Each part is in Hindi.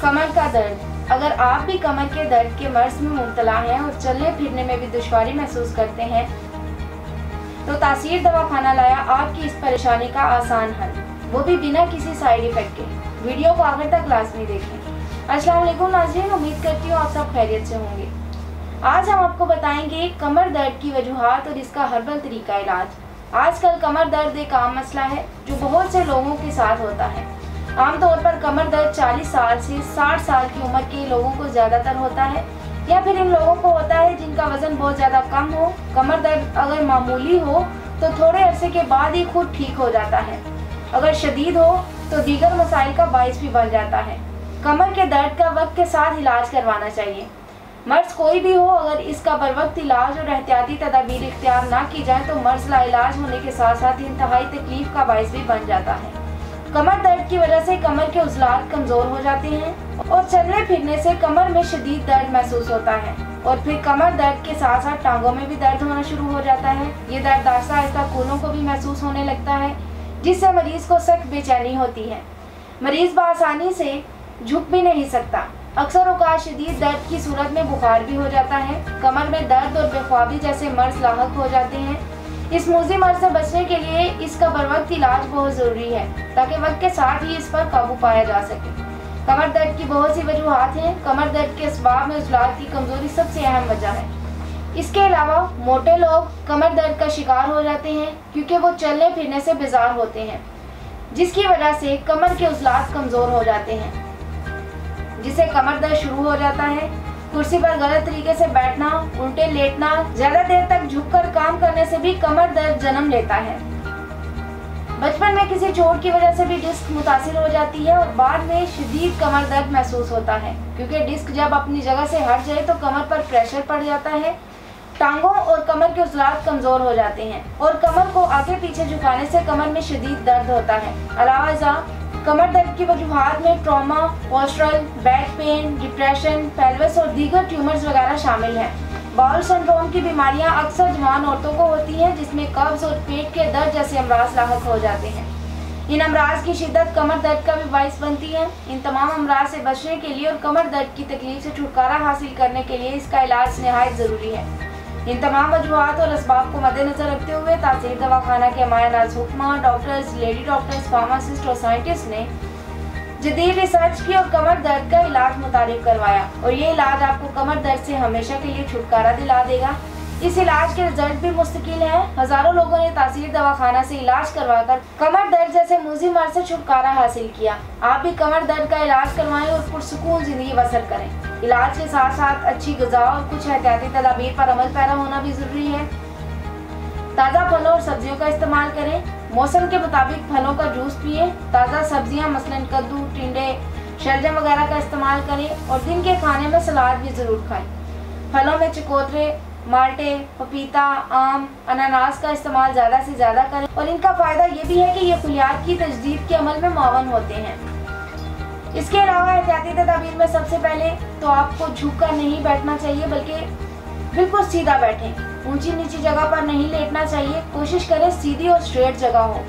कमर का दर्द। अगर आप भी कमर के दर्द के मर्ज में मुब्तला हैं और चलने फिरने में भी दुश्वारी महसूस करते हैं तो तासीर दवाखाना लाया आपकी इस परेशानी का आसान हल, वो भी बिना किसी साइड इफेक्ट के। वीडियो को आखिर तक लाजमी देखें। अस्सलाम वालेकुम नाज़रीन, उम्मीद करती हूँ आप सब खैरियत से होंगे। आज हम आपको बताएंगे कमर दर्द की वजूहात और इसका हर्बल तरीका इलाज। आजकल कमर दर्द एक आम मसला है जो बहुत से लोगों के साथ होता है। आमतौर पर कमर दर्द 40 साल से 60 साल की उम्र के लोगों को ज़्यादातर होता है, या फिर इन लोगों को होता है जिनका वजन बहुत ज़्यादा कम हो। कमर दर्द अगर मामूली हो तो थोड़े अरसे के बाद ही खुद ठीक हो जाता है, अगर शदीद हो तो दीगर मसाइल का बाइस भी बन जाता है। कमर के दर्द का वक्त के साथ इलाज करवाना चाहिए। मर्ज कोई भी हो, अगर इसका बरवक्त इलाज और एहतियाती तदाबीर इख्तियार ना की जाए तो मर्ज लाइलाज होने के साथ साथ इंतहाई तकलीफ का बाइस भी बन जाता है। कमर दर्द की वजह से कमर के उज़लात कमज़ोर हो जाते हैं और चलने फिरने से कमर में शदीद दर्द महसूस होता है, और फिर कमर दर्द के साथ साथ टांगों में भी दर्द होना शुरू हो जाता है। ये दर्द आहिस्ता आहिस्ता कोहनों को भी महसूस होने लगता है, जिससे मरीज को सख्त बेचैनी होती है। मरीज बआसानी से झुक भी नहीं सकता। अक्सर औकात शदीद दर्द की सूरत में बुखार भी हो जाता है। कमर में दर्द और बेख्वाबी जैसे मर्ज लाहक हो जाते हैं। इस मूजी मर्ज से बचने के लिए इसका बरवक्त इलाज बहुत ज़रूरी है, ताकि वक्त के साथ ही इस पर काबू पाया जा सके। कमर दर्द की बहुत सी वजूहात हैं। कमर दर्द के असबाब में उज़लात की कमज़ोरी सबसे अहम वजह है। इसके अलावा मोटे लोग कमर दर्द का शिकार हो जाते हैं क्योंकि वो चलने फिरने से बेजार होते हैं, जिसकी वजह से कमर के उज़लात कमज़ोर हो जाते हैं, जिससे कमर दर्द शुरू हो जाता है। कुर्सी पर गलत तरीके से बैठना, उल्टे लेटना, ज्यादा देर तक झुककर काम करने से भी कमर दर्द जन्म लेता है। बचपन में किसी चोट की वजह से भी डिस्क मुतासिर हो जाती है और बाद में शदीद कमर दर्द महसूस होता है, क्योंकि डिस्क जब अपनी जगह से हट जाए तो कमर पर प्रेशर पड़ जाता है। टांगों और कमर के उज़लात कमजोर हो जाते हैं और कमर को आगे पीछे झुकाने से कमर में शदीद दर्द होता है। अलावा कमर दर्द की वजूहात में trauma, postural, back pain, depression, pelvis और दीगर ट्यूमर्स वगैरह शामिल हैं। बाउल सिंड्रोम की बीमारियां अक्सर जवान औरतों को होती हैं, जिसमें कब्ज और पेट के दर्द जैसे अमराज लाहक हो जाते हैं। इन अमराज की शिद्दत कमर दर्द का भी बाइस बनती है। इन तमाम अमराज से बचने के लिए और कमर दर्द की तकलीफ से छुटकारा हासिल करने के लिए इसका इलाज निहायत ज़रूरी है। इन तमाम वजूहात और असबाब को मद्देनजर रखते हुए तासीर दवाखाना के मायनाज हुक्मा, डॉक्टर्स, लेडी डॉक्टर्स, फार्मासिस्ट और साइंटिस्ट ने जदीद रिसर्च की और कमर दर्द का इलाज मुतारिफ करवाया, और ये इलाज आपको कमर दर्द से हमेशा के लिए छुटकारा दिला देगा। इस इलाज के रिजल्ट भी मुस्तकिल हैं। हजारों लोगों ने तासीर दवाखाना से इलाज करवाकर कमर दर्द जैसे मूजी मर्ज से छुटकारा हासिल किया। आप भी कमर दर्द का इलाज करवाएं और पुरसुकून जिंदगी बसर करें। इलाज के साथ साथ अच्छी ग़िज़ा और कुछ एहतियाती तदाबीर पर अमल पैरा होना भी ज़रूरी है। ताज़ा फलों और सब्जियों का इस्तेमाल करें। मौसम के मुताबिक फलों का जूस पिए। ताज़ा सब्जियां मसलन कद्दू, टिंडे, शलजम वगैरह का इस्तेमाल करें और दिन के खाने में सलाद भी ज़रूर खाएं। फलों में चकोतरे, माल्टे, पपीता, आम, अनानास का इस्तेमाल ज़्यादा से ज़्यादा करें, और इनका फ़ायदा ये भी है कि ये खुलियात की तजदीद के अमल में मुआवन होते हैं। इसके अलावा एहतियाती तदाबीर में सबसे पहले तो आपको झुककर नहीं बैठना चाहिए, बल्कि बिल्कुल सीधा बैठें। ऊंची नीची जगह पर नहीं लेटना चाहिए। कोशिश करें सीधी और स्ट्रेट जगह हो।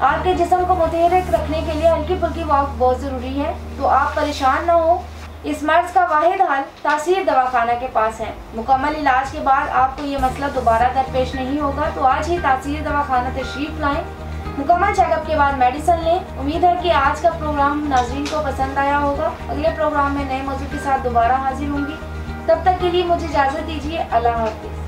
आपके जिस्म को मुतहरिक रखने के लिए हल्की फुल्की वॉक बहुत ज़रूरी है, तो आप परेशान ना हो। इस मर्ज का वाहिद हल तासीर दवाखाना के पास है। मुकम्मल इलाज के बाद आपको ये मसला दोबारा दरपेश नहीं होगा, तो आज ही तासीर दवाखाना तशरीफ लाएं। मुकम्मल चेकअप के बाद मेडिसिन लें। उम्मीद है कि आज का प्रोग्राम नाज़रीन को पसंद आया होगा। अगले प्रोग्राम में नए मौजू के साथ दोबारा हाजिर होंगी। तब तक के लिए मुझे इजाज़त दीजिए। अल्लाह हाफ़िज़।